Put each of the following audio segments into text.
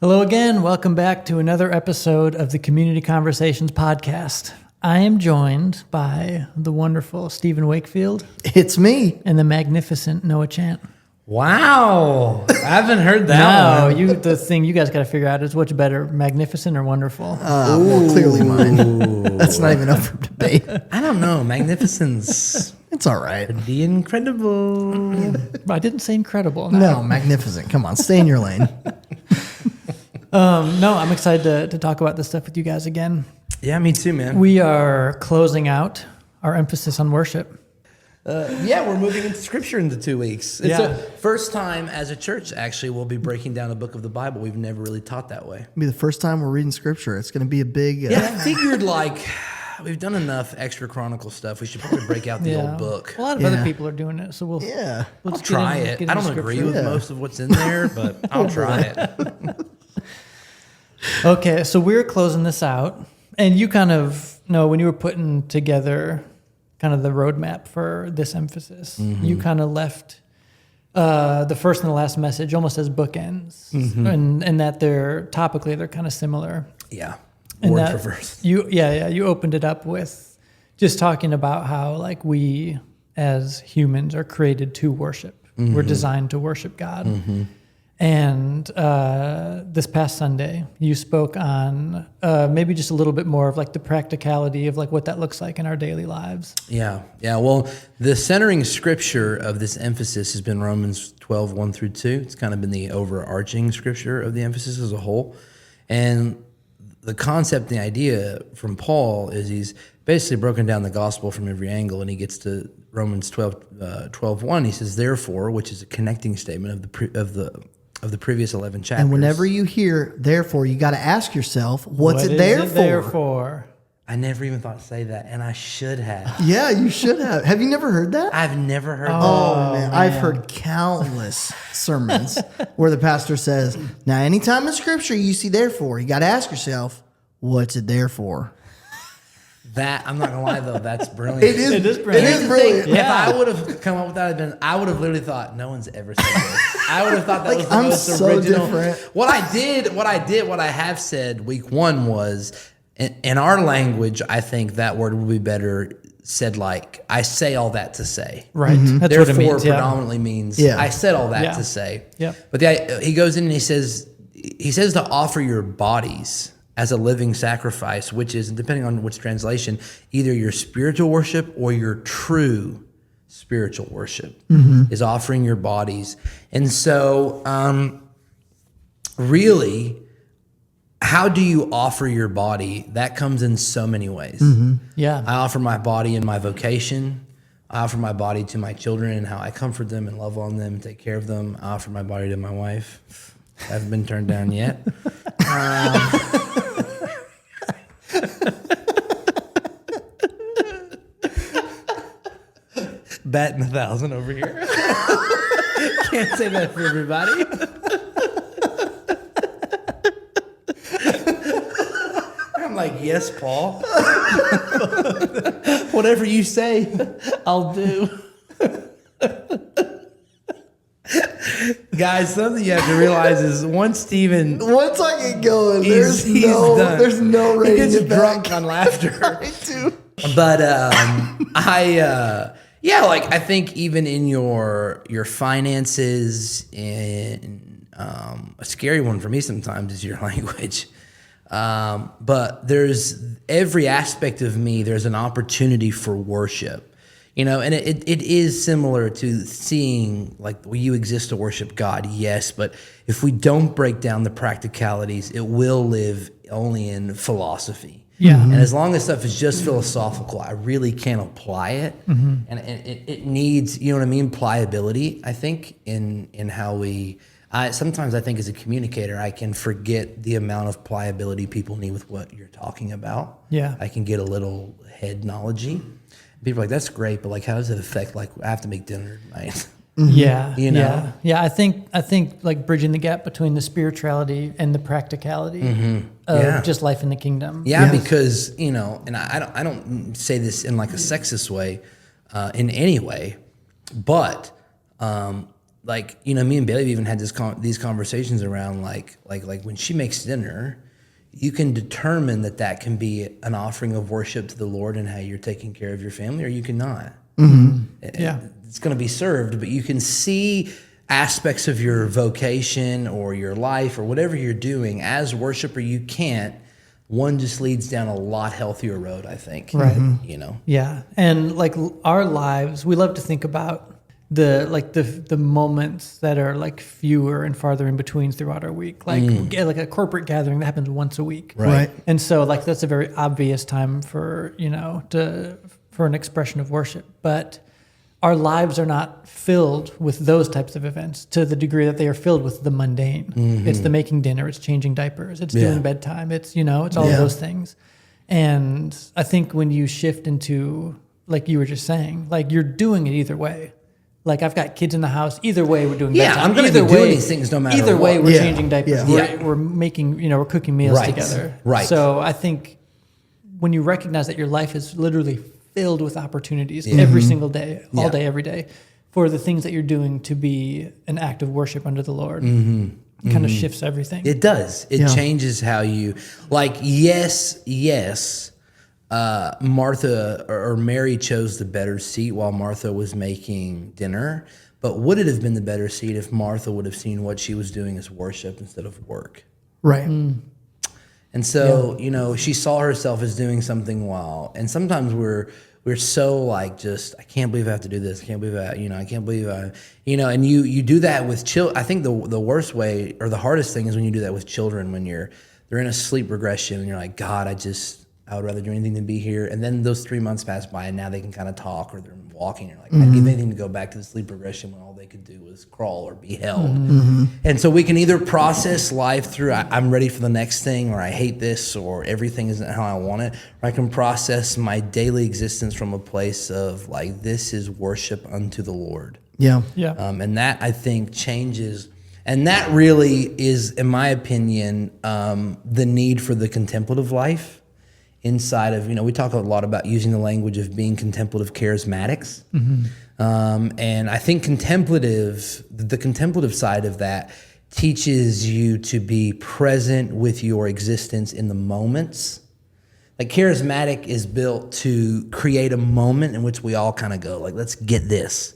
Hello again. Welcome back to another episode of the Community Conversations podcast. I am joined by the wonderful Stephen Wakefield. It's me. And the magnificent Noah Chant. Wow. I haven't heard that one. The thing you guys got to figure out is what's better, magnificent or wonderful? Well, clearly mine. That's not even up for debate. I don't know. Magnificence. It's all right. The incredible. I didn't say incredible. No, magnificent. Come on, stay in your lane. No, I'm excited to talk about this stuff with you guys again. Yeah, me too, man. We are closing out our emphasis on worship. We're moving into Scripture into 2 weeks. It's Yeah. the first time as a church, actually, we'll be breaking down a book of the Bible. We've never really taught that way. It'll be the first time we're reading scripture. It's going to be a big... I figured, we've done enough extra chronicle stuff. We should probably break out the old book. A lot of other people are doing it, so we'll I'll try it. I don't agree with most of what's in there, but I'll try it. Okay, so we're closing this out, and you kind of know when you were putting together kind of the roadmap for this emphasis, you kind of left the first and the last message almost as bookends, and that they're kind of similar. Yeah, And word that for verse. You opened it up with just talking about how like we as humans are created to worship. We're designed to worship God. And this past Sunday, you spoke on maybe just a little bit more of like the practicality of like what that looks like in our daily lives. Yeah. Well, the centering scripture of this emphasis has been Romans 12, 1 through 2. It's kind of been the overarching scripture of the emphasis as a whole. And the concept, the idea from Paul is he's basically broken down the gospel from every angle, and he gets to Romans 12, 1. He says, therefore, which is a connecting statement of the previous 11 chapters. And whenever you hear therefore, you got to ask yourself, what's it there for? I never even thought to say that, and I should have. Yeah, you should have. Have you never heard that? I've never heard that. Oh, man. I've heard countless sermons where the pastor says, now, anytime in scripture you see therefore, you got to ask yourself, what's it there for? That, I'm not going to lie, though, that's brilliant. It is brilliant. If I would have come up with that, I would have literally thought, no one's ever said this. I would have thought that was the most so original. Different. What I have said week one was, in our language, I think that word would be better said like, I say all that to say. Right. That's Therefore, what it means. predominantly means, I said all that to say. Yeah. But he goes in and he says to offer your bodies as a living sacrifice, which is, depending on which translation, either your spiritual worship or your true spiritual worship is offering your bodies. And so really, how do you offer your body? That comes in so many ways. Yeah. I offer my body in my vocation. I offer my body to my children and how I comfort them and love on them and take care of them. I offer my body to my wife. I haven't been turned down yet. Batting 1,000 over here. Can't say that for everybody. I'm like, yes, Paul. Whatever you say, I'll do. Guys, something you have to realize is once I get going, there's no He rating gets it drunk back. on laughter. I do. But I think even in your finances, and a scary one for me sometimes is your language. But there's every aspect of me. There's an opportunity for worship. And it is similar to seeing like you exist to worship God, yes, but if we don't break down the practicalities, it will live only in philosophy. Yeah. And as long as stuff is just philosophical, I really can't apply it. And it needs, pliability, I think, in how we... sometimes I think as a communicator, I can forget the amount of pliability people need with what you're talking about. Yeah. I can get a little head knowledge-y. People are like, that's great, but like, how does it affect, like, I have to make dinner tonight? Yeah. Yeah. I think like bridging the gap between the spirituality and the practicality of just life in the kingdom. Yeah, because, and I don't say this in like a sexist way, in any way, but like, you know, me and Bailey even had these conversations around like when she makes dinner, you can determine that can be an offering of worship to the Lord and how you're taking care of your family, or you cannot. Yeah. It's going to be served, but you can see aspects of your vocation or your life or whatever you're doing as worshiper. You can't. One just leads down a lot healthier road, I think. Right. You know? Yeah. And like our lives, we love to think about the moments that are like fewer and farther in between throughout our week, like a corporate gathering that happens once a week. Right. And so like that's a very obvious time for, you know, for an expression of worship. But our lives are not filled with those types of events to the degree that they are filled with the mundane. It's the making dinner, it's changing diapers, it's doing bedtime, it's, you know, it's all of those things. And I think when you shift into, like you were just saying, like you're doing it either way. Like I've got kids in the house, either way we're doing bedtime. I'm going to be doing these things no matter Either way what. we're changing diapers, Yeah. we're making, you know, we're cooking meals Right. together. Right. So I think when you recognize that your life is literally filled with opportunities every single day, all day, every day, for the things that you're doing to be an act of worship unto the Lord, it kind of shifts everything. It does. It changes how you, like, yes, Martha or Mary chose the better seat while Martha was making dinner, but would it have been the better seat if Martha would have seen what she was doing as worship instead of work? Right. And so, you know, she saw herself as doing something and sometimes we're so like, just, I can't believe I have to do this. I can't believe I can't believe and you do that with children. I think the worst way or the hardest thing is when you do that with children, when they're in a sleep regression and you're like, God, I would rather do anything than be here. And then those 3 months pass by and now they can kind of talk or they're walking. You're like, I'd give anything to go back to the sleep regression when all they could do was crawl or be held. And so we can either process life through, I'm ready for the next thing, or I hate this, or everything isn't how I want it. Or I can process my daily existence from a place of like, this is worship unto the Lord. Yeah. Yeah. And that, I think, changes. And that really is, in my opinion, the need for the contemplative life. Inside of, we talk a lot about using the language of being contemplative charismatics. And I think the contemplative side of that teaches you to be present with your existence in the moments. Like charismatic is built to create a moment in which we all kind of go like, let's get this.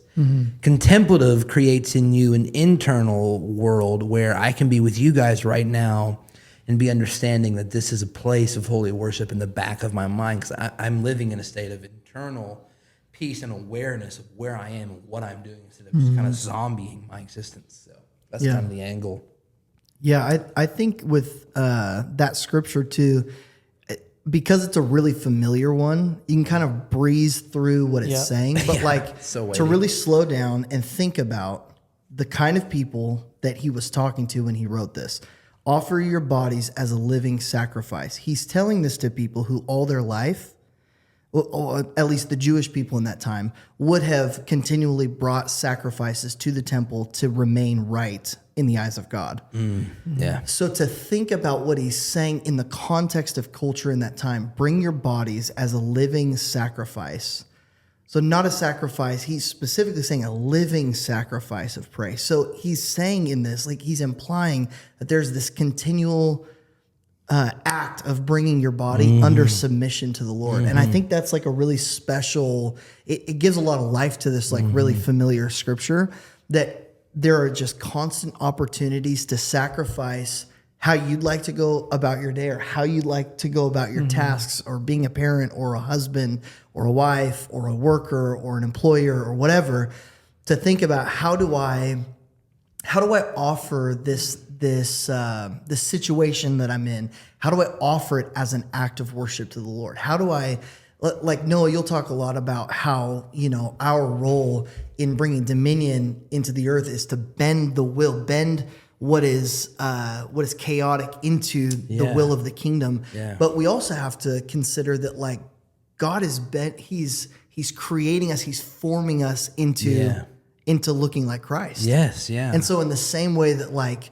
Contemplative creates in you an internal world where I can be with you guys right now and be understanding that this is a place of holy worship in the back of my mind, because I'm living in a state of internal peace and awareness of where I am and what I'm doing instead of just kind of zombieing my existence. So that's kind of the angle. Yeah, I think with that scripture too, because it's a really familiar one, you can kind of breeze through what it's saying, but like so to really slow down and think about the kind of people that he was talking to when he wrote this. Offer your bodies as a living sacrifice. He's telling this to people who all their life, or at least the Jewish people in that time, would have continually brought sacrifices to the temple to remain right in the eyes of God. Yeah. So to think about what he's saying in the context of culture in that time, bring your bodies as a living sacrifice. So not a sacrifice, he's specifically saying a living sacrifice of praise. So he's saying in this, like he's implying that there's this continual act of bringing your body under submission to the Lord. And I think that's like a really special, it gives a lot of life to this like really familiar scripture, that there are just constant opportunities to sacrifice how you'd like to go about your day, or how you'd like to go about your tasks, or being a parent or a husband or a wife or a worker or an employer or whatever, to think about how do I offer this situation that I'm in? How do I offer it as an act of worship to the Lord? How do I, like Noah, you'll talk a lot about how, our role in bringing dominion into the earth is to bend the will, bend what is chaotic into the will of the kingdom. Yeah. But we also have to consider that like God is bent, he's creating us, he's forming us into looking like Christ. Yes, yeah. And so in the same way that like,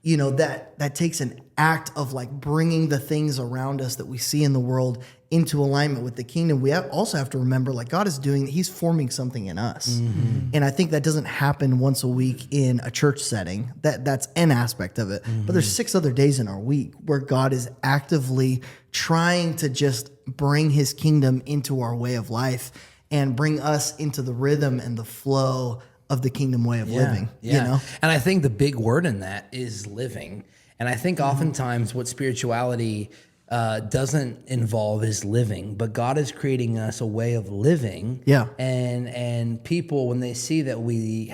that takes an act of like bringing the things around us that we see in the world into alignment with the kingdom, we also have to remember like God is he's forming something in us. And I think that doesn't happen once a week in a church setting. That's an aspect of it. But there's 6 other days in our week where God is actively trying to just bring his kingdom into our way of life and bring us into the rhythm and the flow of the kingdom way of living, you know? And I think the big word in that is living. And I think oftentimes what spirituality doesn't involve is living, but God is creating us a way of living. Yeah. And people, when they see that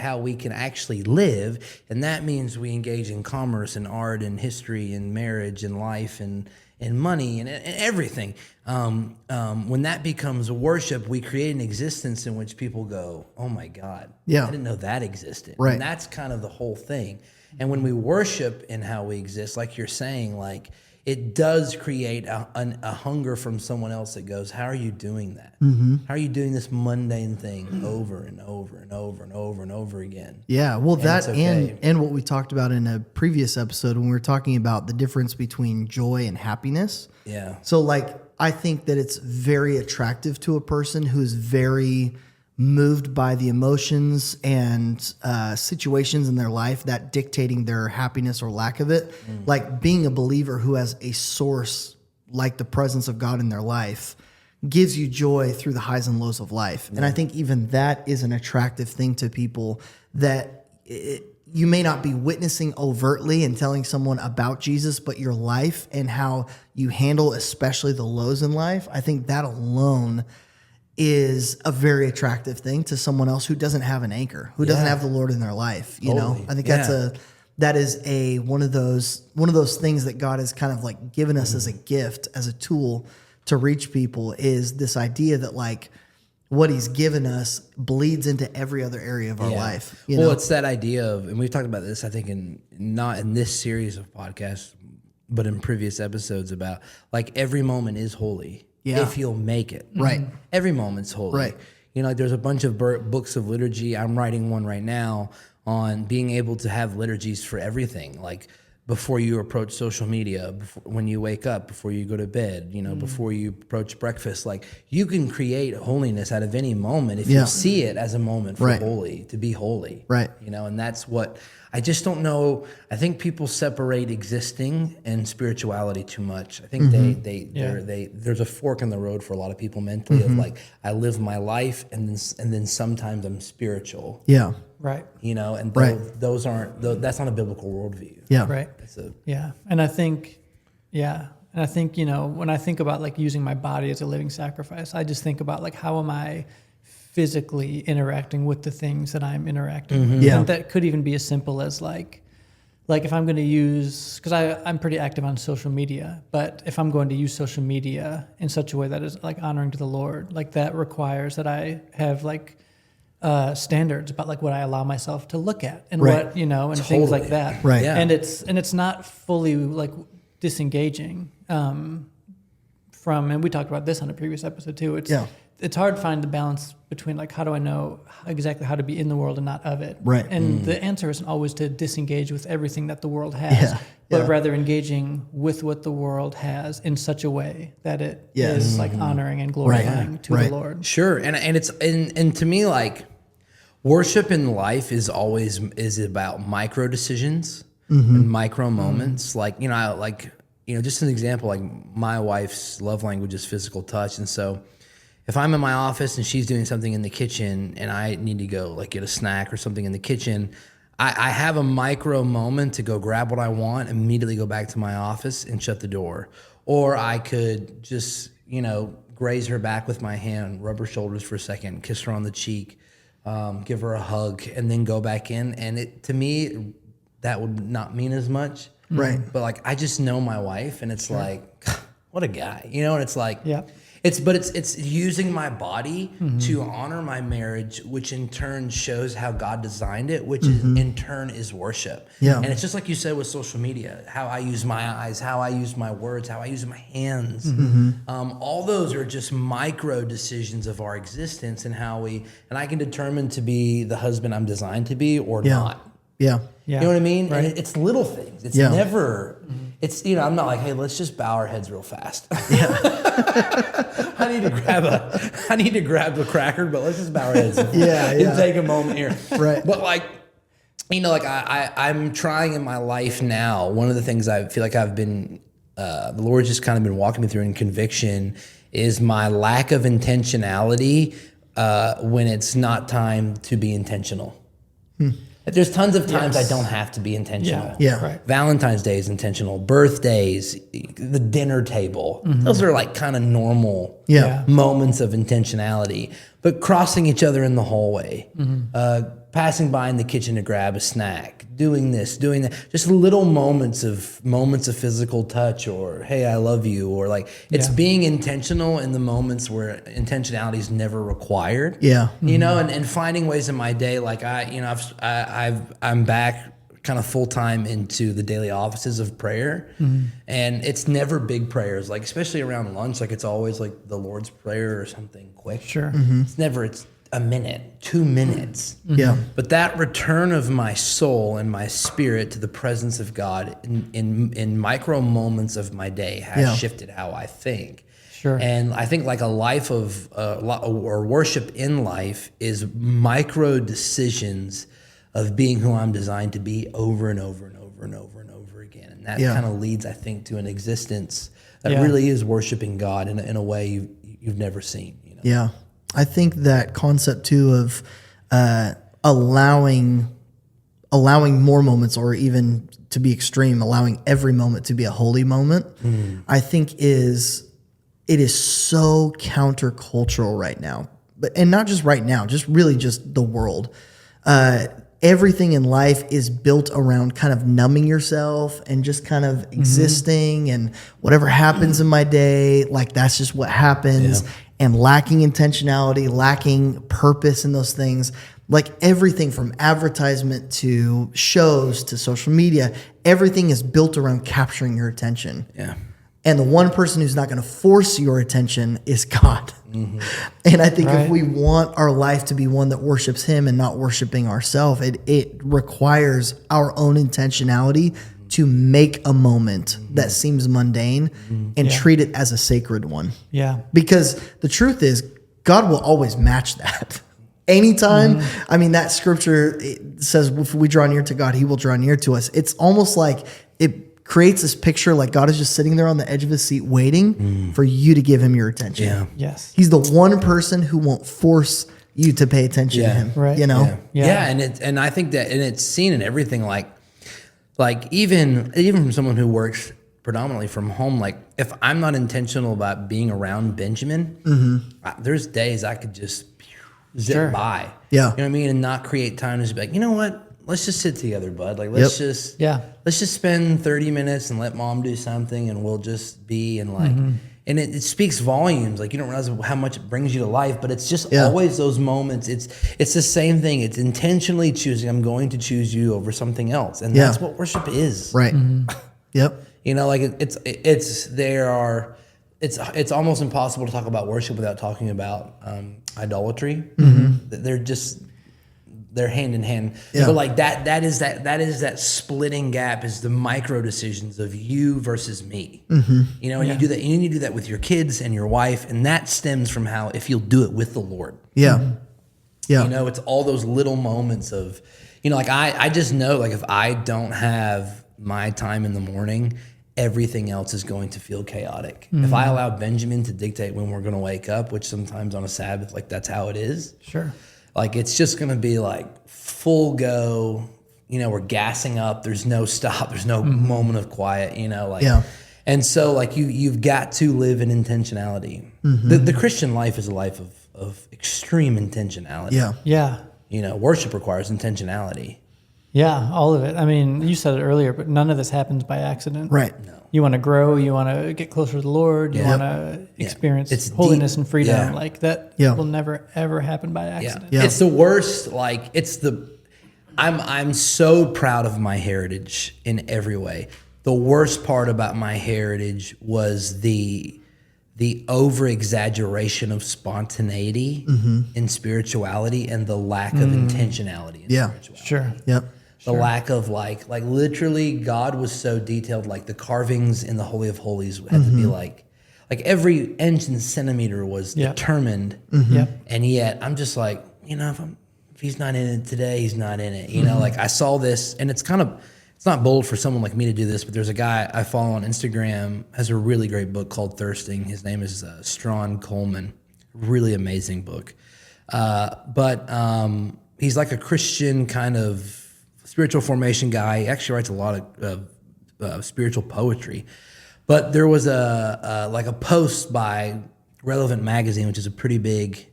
how we can actually live, and that means we engage in commerce and art and history and marriage and life and money and everything. When that becomes worship, we create an existence in which people go, oh my God, I didn't know that existed. Right. And that's kind of the whole thing. And when we worship in how we exist, like you're saying, like it does create a hunger from someone else that goes, how are you doing that? How are you doing this mundane thing over and over and over and over and over again? Yeah, well, that okay. and what we talked about in a previous episode when we were talking about the difference between joy and happiness. Yeah. So, like, I think that it's very attractive to a person who's very moved by the emotions and situations in their life that dictating their happiness or lack of it. Like being a believer who has a source like the presence of God in their life gives you joy through the highs and lows of life. And I think even that is an attractive thing to people that you may not be witnessing overtly and telling someone about Jesus, but your life and how you handle especially the lows in life. I think that alone is a very attractive thing to someone else who doesn't have an anchor, who doesn't have the Lord in their life. You know, I think that is one of those things that God has kind of like given us as a gift, as a tool to reach people, is this idea that like what he's given us bleeds into every other area of our life. You know? It's that idea of, and we've talked about this, I think, not in this series of podcasts, but in previous episodes, about like every moment is holy. Yeah. If you'll make it. Right. Every moment's holy. Right. You know, like there's a bunch of books of liturgy. I'm writing one right now on being able to have liturgies for everything. Like before you approach social media, when you wake up, before you go to bed, you know, before you approach breakfast, like you can create holiness out of any moment if you see it as a moment for holy, to be holy. Right. You know, and that's what, I just don't know. I think people separate existing and spirituality too much. I think there's a fork in the road for a lot of people mentally of like, I live my life and then sometimes I'm spiritual. Yeah. Right. You know, and those aren't, that's not a biblical worldview. Yeah. Right. And I think, you know, when I think about like using my body as a living sacrifice, I just think about like, how am I physically interacting with the things that I'm interacting with? And that could even be as simple as like if I'm going to use, because I'm pretty active on social media, but if I'm going to use social media in such a way that is like honoring to the Lord, like that requires that I have like standards about like what I allow myself to look at and what, you know, and things like that. Right. Yeah. And it's not fully like disengaging from, and we talked about this on a previous episode too. It's hard to find the balance between like, how do I know exactly how to be in the world and not of it? Right. And the answer isn't always to disengage with everything that the world has, but rather engaging with what the world has in such a way that it is like honoring and glorifying to the Lord. Sure. And it's, and to me, like worship in life is about micro decisions and micro moments. Like, you know, just an example, like my wife's love language is physical touch. And so if I'm in my office and she's doing something in the kitchen and I need to go like get a snack or something in the kitchen, I have a micro moment to go grab what I want, immediately go back to my office and shut the door. Or I could just, you know, graze her back with my hand, rub her shoulders for a second, kiss her on the cheek, give her a hug, and then go back in. And to me, that would not mean as much. Right. But like, I just know my wife and it's like, what a guy, you know? And it's like, Yeah. It's using my body to honor my marriage, which in turn shows how God designed it, which is, in turn is worship. Yeah. And it's just like you said with social media, how I use my eyes, how I use my words, how I use my hands. All those are just micro decisions of our existence and and I can determine to be the husband I'm designed to be or not. Yeah. You know what I mean? Right. And it's little things. It's never, It's, I'm not like, hey, let's just bow our heads real fast. I need to grab a cracker, but let's just bow our heads. And take a moment here. Right. But I'm trying in my life now. One of the things I feel like I've been, the Lord's just kind of been walking me through in conviction is my lack of intentionality when it's not time to be intentional. There's tons of times I don't have to be intentional. Yeah. Valentine's Day is intentional. Birthdays, the dinner table. Those are like kind of normal moments of intentionality. But crossing each other in the hallway, passing by in the kitchen to grab a snack, doing this, doing that, just little moments of physical touch, or hey, I love you, or like it's being intentional in the moments where intentionality is never required. And finding ways in my day, like I'm back kind of full time into the daily offices of prayer, and it's never big prayers, like especially around lunch, like it's always like the Lord's Prayer or something quick. It's a minute, 2 minutes. But that return of my soul and my spirit to the presence of God in micro moments of my day has shifted how I think. And I think like a life of or worship in life is micro decisions of being who I'm designed to be over and over and over and over and over again. And that kind of leads, I think, to an existence that really is worshiping God in a way you've never seen. I think that concept too of allowing more moments, or even to be extreme, allowing every moment to be a holy moment, I think it is so countercultural right now. And not just right now, just really just the world. Everything in life is built around kind of numbing yourself and just kind of existing, and whatever happens in my day, like that's just what happens. And lacking intentionality, lacking purpose in those things, like everything from advertisement to shows to social media, everything is built around capturing your attention. And the one person who's not going to force your attention is God. And I think if we want our life to be one that worships Him and not worshiping ourselves, it requires our own intentionality to make a moment that seems mundane and treat it as a sacred one. Because the truth is, God will always match that. Anytime, I mean, that scripture it says, if we draw near to God, He will draw near to us. It's almost like it creates this picture like God is just sitting there on the edge of His seat waiting for you to give Him your attention. He's the one person who won't force you to pay attention to Him. And I think that, and it's seen in everything, like even from someone who works predominantly from home, like if I'm not intentional about being around Benjamin, there's days I could just zip by. You know what I mean? And not create time to just be like, you know what? Let's just sit together, bud. Like let's just spend 30 minutes and let mom do something, and we'll just be, and like and it speaks volumes. Like you don't realize how much it brings you to life, but it's just always those moments. It's the same thing. It's intentionally choosing. I'm going to choose you over something else, and that's what worship is. Like it's almost impossible to talk about worship without talking about idolatry. They're hand in hand. But like that is that splitting gap, is the micro decisions of you versus me. And you do that, and you need to do that with your kids and your wife, and that stems from how, if you'll do it with the Lord. It's all those little moments of, like I just know, like if I don't have my time in the morning, everything else is going to feel chaotic. If I allow Benjamin to dictate when we're going to wake up, which sometimes on a Sabbath, like that's how it is. Like it's just going to be like full go, we're gassing up. There's no stop. There's no moment of quiet, And so like you've got to live in intentionality. The Christian life is a life of extreme intentionality. Worship requires intentionality. All of it. I mean, you said it earlier, but none of this happens by accident. No. You want to grow, you want to get closer to the Lord, you want to experience holiness and freedom. Like that will never, ever happen by accident. It's the worst. Like I'm so proud of my heritage in every way. The worst part about my heritage was the over exaggeration of spontaneity in spirituality, and the lack of intentionality in spirituality. The lack of like literally God was so detailed, like the carvings in the Holy of Holies had to be like every inch and centimeter was determined. And yet I'm just like, if he's not in it today, he's not in it. Like I saw this, and it's not bold for someone like me to do this, but there's a guy I follow on Instagram, has a really great book called Thirsting. His name is Strawn Coleman. Really amazing book. But he's like a Christian kind of spiritual formation guy. He actually writes a lot of spiritual poetry. But there was a post by Relevant Magazine, which is a pretty big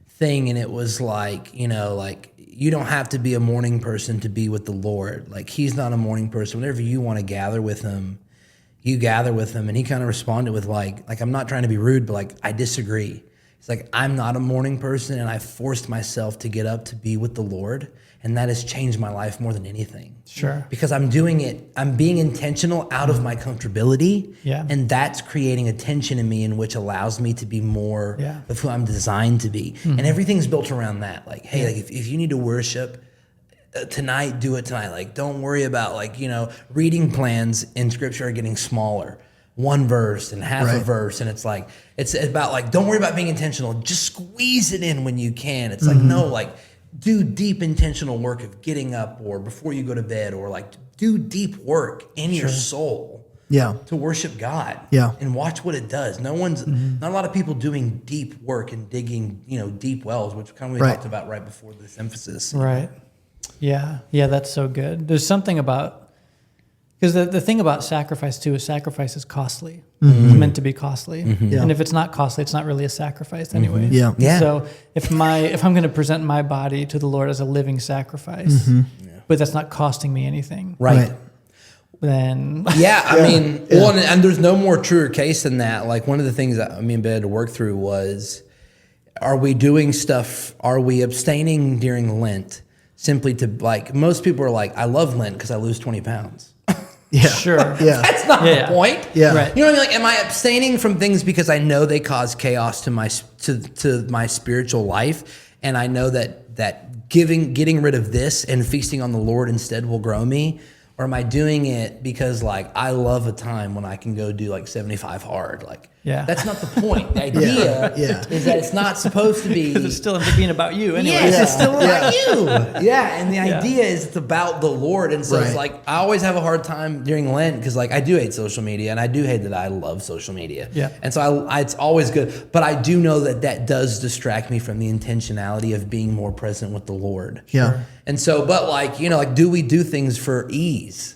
thing, and it was like, you don't have to be a morning person to be with the Lord. Like, he's not a morning person. Whenever you want to gather with him, you gather with him. And he kind of responded with like, I'm not trying to be rude, but like, I disagree. It's like, I'm not a morning person, and I forced myself to get up to be with the Lord. And that has changed my life more than anything. Sure. Because I'm doing it, I'm being intentional out of my comfortability. Yeah. And that's creating a tension in me, in which allows me to be more of who I'm designed to be. And everything's built around that. Like, hey, like if you need to worship tonight, do it tonight. Like, don't worry about reading plans in scripture are getting smaller. One verse and half a verse. And it's like, it's about like, don't worry about being intentional. Just squeeze it in when you can. It's like, no, like, do deep intentional work of getting up or before you go to bed, or like do deep work in your soul to worship God and watch what it does. Not a lot of people doing deep work and digging, deep wells, which kind of we talked about right before this emphasis. Right. Yeah. Yeah. That's so good. There's something about, because the thing about sacrifice too is sacrifice is costly. It's meant to be costly. And if it's not costly, it's not really a sacrifice anyway. So if I'm going to present my body to the Lord as a living sacrifice, but that's not costing me anything. Right. Then I mean, well, and there's no more truer case than that. Like, one of the things that me and Ben had to work through was, are we abstaining during Lent simply to, like, most people are like, I love Lent because I lose 20 pounds. Sure. That's not the point. Right. You know what I mean? Like, am I abstaining from things because I know they cause chaos to my spiritual life, and I know that getting rid of this and feasting on the Lord instead will grow me? Or am I doing it because, like, I love a time when I can go do like 75 hard? Like, that's not the point. The idea is that it's not supposed to be. Because it still ends up being about you anyway. Yes, it's still about you. And the idea is it's about the Lord. And so it's like, I always have a hard time during Lent because, like, I do hate social media, and I do hate that I love social media. And so it's always good. But I do know that does distract me from the intentionality of being more present with the Lord. And so, but like, do we do things for ease?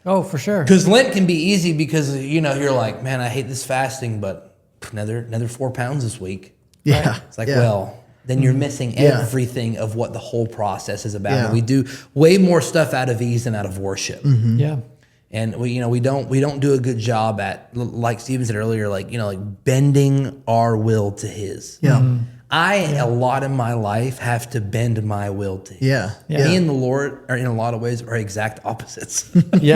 Oh, for sure. Because Lent can be easy because, you're like, man, I hate this fasting, but another 4 pounds this week. It's like, well, then you're missing everything of what the whole process is about. And we do way more stuff out of ease than out of worship. And we don't do a good job at, like Stephen said earlier, like bending our will to his. A lot in my life have to bend my will to his. Me and the Lord are, in a lot of ways, are exact opposites. You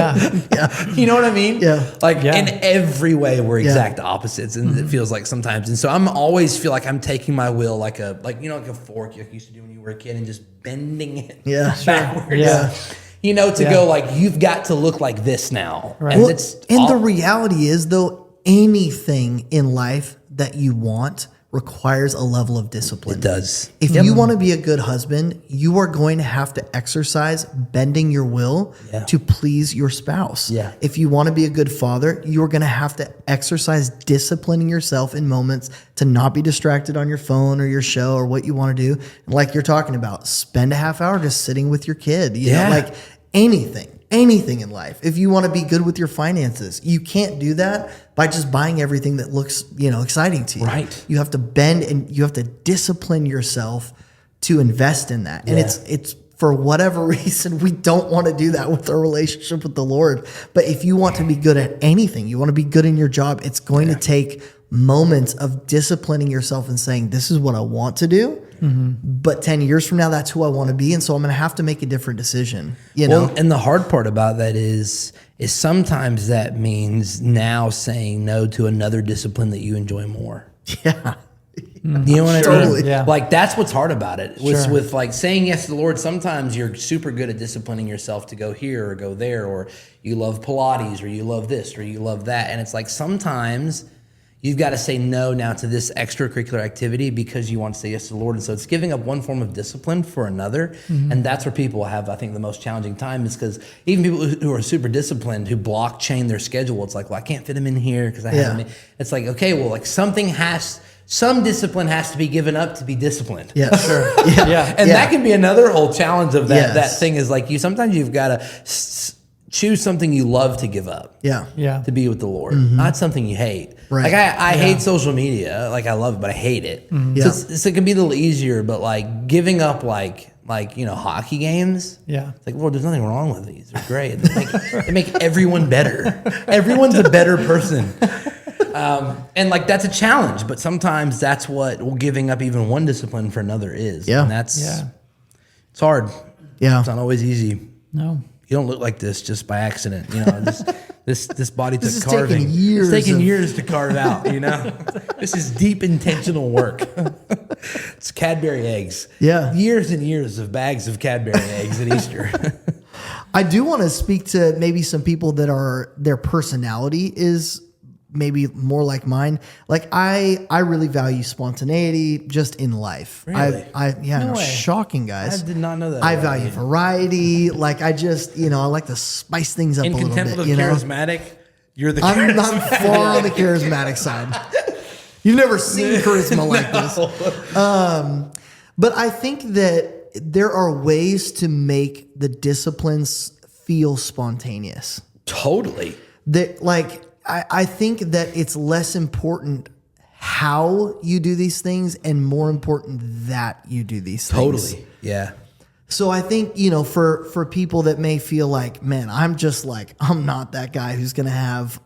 know what I mean? Like, in every way, we're exact opposites, and it feels like sometimes. And so I'm always feel like I'm taking my will like a fork you used to do when you were a kid, and just bending it backwards. To go like, you've got to look like this now. And the reality is, though, anything in life that you want requires a level of discipline. It does. If you want to be a good husband, you are going to have to exercise bending your will to please your spouse. If you want to be a good father, you are going to have to exercise disciplining yourself in moments to not be distracted on your phone or your show or what you want to do. And like you're talking about, spend a half hour just sitting with your kid. You know, like anything in life. If you want to be good with your finances, you can't do that by just buying everything that looks, exciting to you. You have to bend, and you have to discipline yourself to invest in that. And it's for whatever reason, we don't want to do that with our relationship with the Lord. But if you want to be good at anything, you want to be good in your job, it's going to take moments of disciplining yourself and saying, this is what I want to do. But 10 years from now, that's who I want to be. And so I'm going to have to make a different decision. Well, and the hard part about that is sometimes that means now saying no to another discipline that you enjoy more. You know what I Totally. mean? Yeah. Like that's what's hard about it. Sure. With like saying yes to the Lord, sometimes you're super good at disciplining yourself to go here or go there, or you love Pilates or you love this or you love that. And it's like sometimes you've got to say no now to this extracurricular activity because you want to say yes to the Lord. And so it's giving up one form of discipline for another. And that's where people have, I think, the most challenging time is because even people who are super disciplined, who blockchain their schedule, it's like, well, I can't fit them in here because I have them. It's like, okay, well, like some discipline has to be given up to be disciplined. Yeah, sure. Yeah. And that can be another whole challenge of that. Yes. That thing is like sometimes you've got to choose something you love to give up. Yeah. To be with the Lord, not something you hate. Right. Like I hate social media. Like I love it, but I hate it. Yeah. So it can be a little easier, but like giving up like hockey games. Yeah. It's like, Lord, there's nothing wrong with these. They're great. They make everyone better. Everyone's a better person. And like that's a challenge, but sometimes that's what giving up even one discipline for another is. Yeah. And it's hard. Yeah. It's not always easy. No. You don't look like this just by accident, This body took is carving. taking years It's taking of- years to carve out, This is deep intentional work. It's Cadbury eggs. Yeah. Years and years of bags of Cadbury eggs at Easter. I do want to speak to maybe some people that their personality is maybe more like mine. Like I really value spontaneity just in life. Really? No way. shocking, guys. I did not know that I about value you. variety. Like I just, I like to spice things up In a little bit. contemplative charismatic, you're the I'm not charismatic. far on the charismatic side. You've never seen charisma like this. But I think that there are ways to make the disciplines feel spontaneous. Totally. That like I think that it's less important how you do these things and more important that you do these things. Totally. Yeah. So I think, for people that may feel like, man, I'm not that guy who's going to have,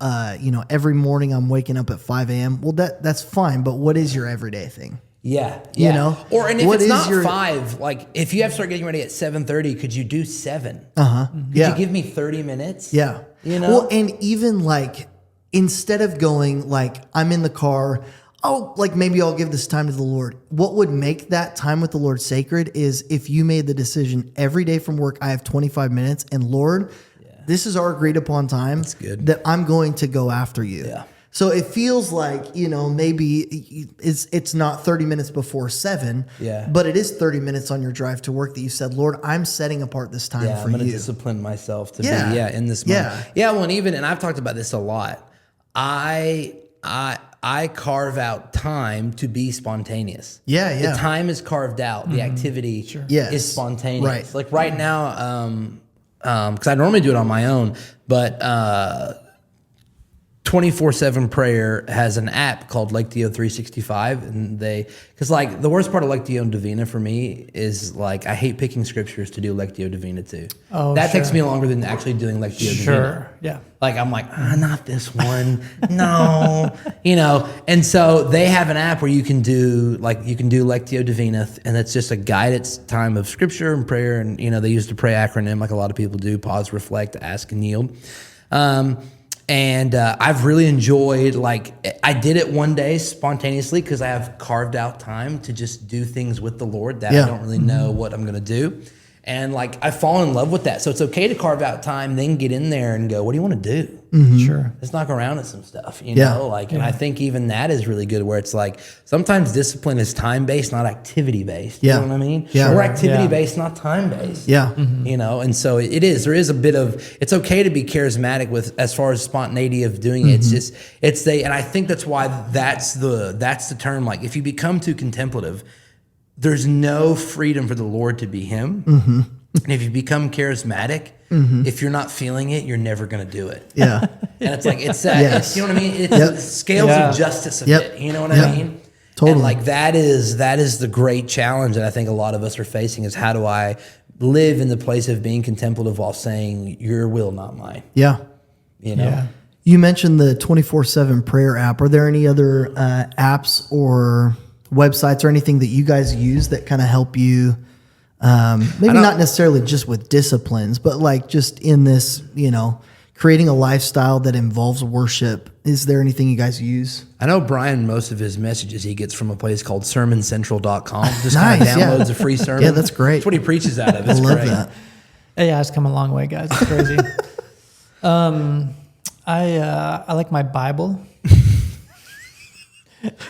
every morning I'm waking up at 5 a.m. Well, that's fine. But what is your everyday thing? Yeah. And if What it's is not your- 5, like if you have to start getting ready at 7:30, could you do 7? Could Yeah. you give me 30 minutes? Yeah. Well, and even like, instead of going like, I'm in the car, like maybe I'll give this time to the Lord. What would make that time with the Lord sacred is if you made the decision every day from work, I have 25 minutes and Lord, this is our agreed upon time good. that I'm going to go after you. Yeah. So it feels like, maybe it's not 30 minutes before 7, but it is 30 minutes on your drive to work that you said, Lord, I'm setting apart this time for I'm going to you. discipline myself to Yeah. be in this moment. Yeah. Well, and I've talked about this a lot. I carve out time to be spontaneous. Yeah. The time is carved out. The activity Yes. is spontaneous. Right. Like right now, because I normally do it on my own, but 24/7 Prayer has an app called Lectio 365, and because like the worst part of Lectio Divina for me is like I hate picking scriptures to do Lectio Divina to. Oh, that takes sure. me longer than actually doing Lectio Divina. Sure. Yeah. Like I'm like, not this one, no, And so they have an app where you can do Lectio Divina, and it's just a guided time of scripture and prayer, and they use the pray acronym like a lot of people do: pause, reflect, ask, and yield. And I've really enjoyed, I did it one day spontaneously because I have carved out time to just do things with the Lord that I don't really know what I'm going to do. And I fall in love with that. So it's okay to carve out time, then get in there and go, what do you want to do? Sure. Let's knock around at some stuff, And I think even that is really good where it's like, sometimes discipline is time-based, not activity-based. Yeah. You know what I mean? Yeah. Or activity-based, not time-based. Yeah. And so there is a bit of, it's okay to be charismatic with, as far as spontaneity of doing it. It's and I think that's why that's the term. Like if you become too contemplative, there's no freedom for the Lord to be him. And if you become charismatic, if you're not feeling it, you're never going to do it. Yeah. And it's like, it's that, Yes. you know what I mean? It's scales of justice a bit. You know what I mean? Totally. And that is the great challenge that I think a lot of us are facing is how do I live in the place of being contemplative while saying your will, not mine. Yeah. Yeah. You mentioned the 24/7 prayer app. Are there any other apps or websites or anything that you guys use that kind of help you? Maybe not necessarily just with disciplines, but just in this, creating a lifestyle that involves worship. Is there anything you guys use? I know Brian, most of his messages he gets from a place called sermoncentral.com. Just kind Nice, of yeah. downloads a free sermon. Yeah, that's great. That's what he preaches out of. I It's love great. that. Yeah, it's come a long way, guys. It's crazy. I like my Bible.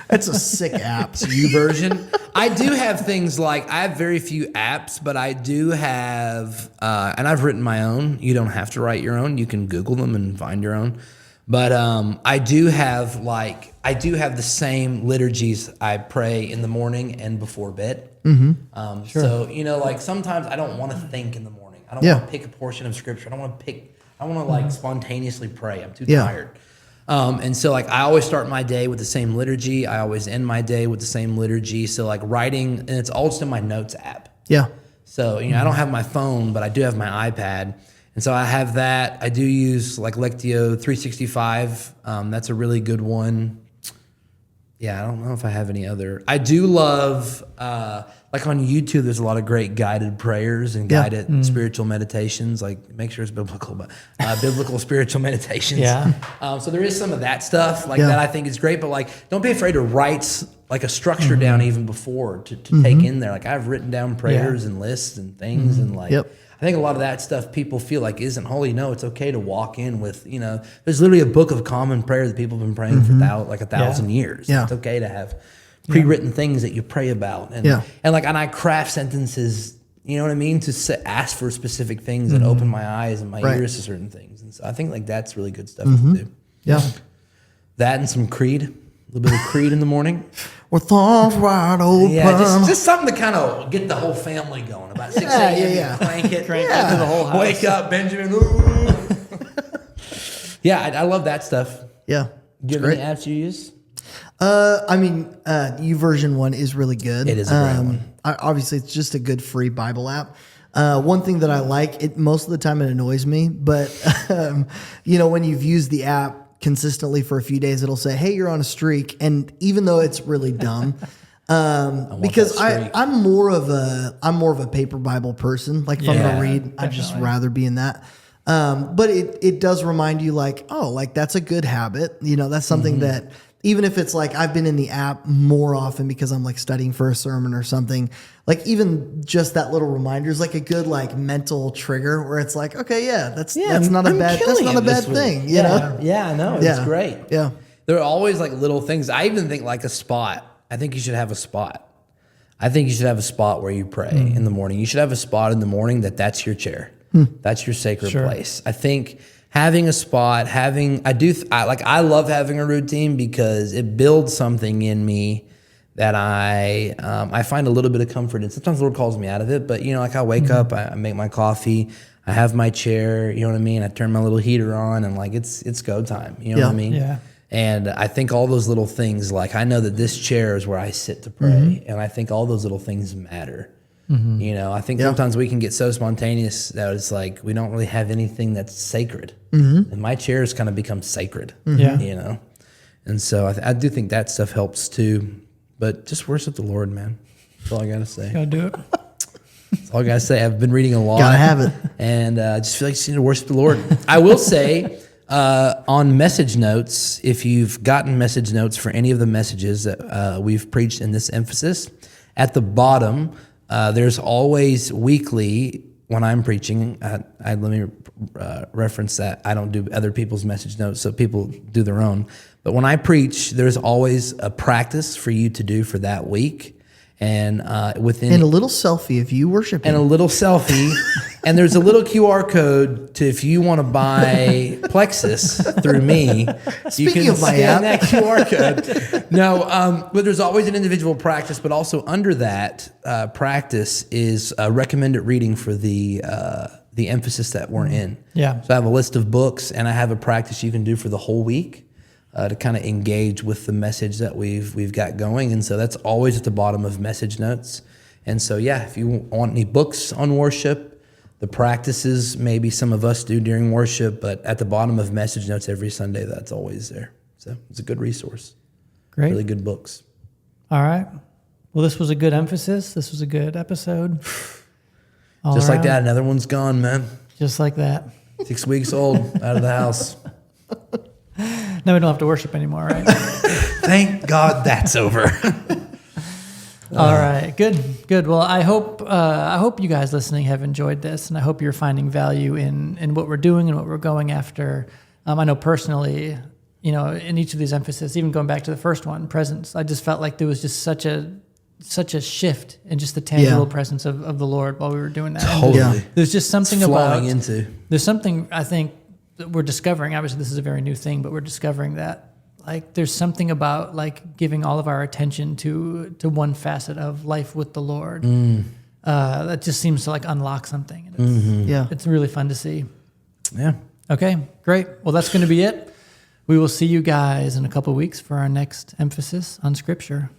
That's a sick app. U version. I do have things like, I have very few apps, but I do have, and I've written my own. You don't have to write your own. You can Google them and find your own. But I do have the same liturgies I pray in the morning and before bed. Mm-hmm. So, like sometimes I don't want to think in the morning. I don't Yeah. want to pick a portion of scripture. I want to like spontaneously pray. I'm too Yeah. tired. And so like I always start my day with the same liturgy. I always end my day with the same liturgy. So like writing, and it's all just in my notes app. Yeah. So, I don't have my phone, but I do have my iPad. And so I have that. I do use like Lectio 365. That's a really good one. Yeah, I don't know if I have any other. I do love, like on YouTube, there's a lot of great guided prayers and guided spiritual meditations. Like, make sure it's biblical, but biblical spiritual meditations. Yeah. So there is some of that stuff like that I think is great. But like, don't be afraid to write like a structure down even before to take in there. Like I've written down prayers and lists and things and like. Yep. I think a lot of that stuff people feel like isn't holy. No, it's okay to walk in with, there's literally a book of common prayer that people have been praying for like 1,000 years. Yeah. It's okay to have pre-written things that you pray about. And, and I craft sentences, you know what I mean? To ask for specific things and open my eyes and my ears to certain things. And so I think like that's really good stuff to do. Yeah. That and some Creed, a little bit of Creed in the morning. With arms wide open. Yeah, just something to kind of get the whole family going. About 6 a.m. Yeah. Crank it. To the whole house. Wake up, Benjamin. Yeah, I love that stuff. Yeah. Do you have any apps you use? YouVersion 1 is really good. It is a great one. Obviously, it's just a good free Bible app. One thing that I like, it most of the time it annoys me, but when you've used the app consistently for a few days, it'll say, "Hey, you're on a streak," and even though it's really dumb, because I'm more of a paper Bible person. Like if I'm gonna read, I'd just rather be in that. But it does remind you, like, oh, like that's a good habit. That's something that even if it's like I've been in the app more often because I'm like studying for a sermon or something, like even just that little reminder is like a good like mental trigger where it's like, okay, that's not a bad thing. You know? Yeah, I know. It's great. Yeah. There are always like little things. I even think like a spot. I think you should have a spot. I think you should have a spot where you pray in the morning. You should have a spot in the morning that's your chair. That's your sacred place. I think having a spot, I love having a routine because it builds something in me that I find a little bit of comfort in. Sometimes the Lord calls me out of it, but like I wake up, I make my coffee, I have my chair, you know what I mean? I turn my little heater on and like it's go time, you know what I mean? Yeah. And I think all those little things, like I know that this chair is where I sit to pray, and I think all those little things matter. I think sometimes we can get so spontaneous that it's like we don't really have anything that's sacred. And my chair has kind of become sacred, And so I do think that stuff helps too. But just worship the Lord, man. That's all I got to say. Gotta do it. That's all I got to say. I've been reading a lot. Gotta have it. And just feel like you need to worship the Lord. I will say... on message notes, if you've gotten message notes for any of the messages that we've preached in this emphasis, at the bottom, there's always weekly, when I'm preaching, let me reference that. I don't do other people's message notes, so people do their own. But when I preach, there's always a practice for you to do for that week. And and a little selfie if you worship him. And a little selfie. And there's a little QR code to, if you want to buy Plexus through me, you can scan that QR code. No, but there's always an individual practice, but also under that practice is a recommended reading for the emphasis that we're in. Yeah. So I have a list of books, and I have a practice you can do for the whole week. To kind of engage with the message that we've got going. And so that's always at the bottom of message notes. And so, if you want any books on worship, the practices maybe some of us do during worship, but at the bottom of message notes every Sunday, that's always there. So it's a good resource. Great. Really good books. All right. Well, this was a good emphasis. This was a good episode. Just like that, another one's gone, man. Just like that. 6 weeks old, out of the house. Now we don't have to worship anymore, right? Thank God that's over. All right, good. Well, I hope you guys listening have enjoyed this, and I hope you're finding value in what we're doing and what we're going after. I know personally, in each of these emphasis, even going back to the first one, presence, I just felt like there was just such a shift in just the tangible presence of the Lord while we were doing that. Totally. There's just something there's something I think that we're discovering. Obviously, this is a very new thing, but we're discovering that there's something about giving all of our attention to one facet of life with the Lord that just seems to unlock something. And it's really fun to see. Yeah. Okay, great. Well, that's going to be it. We will see you guys in a couple of weeks for our next emphasis on Scripture.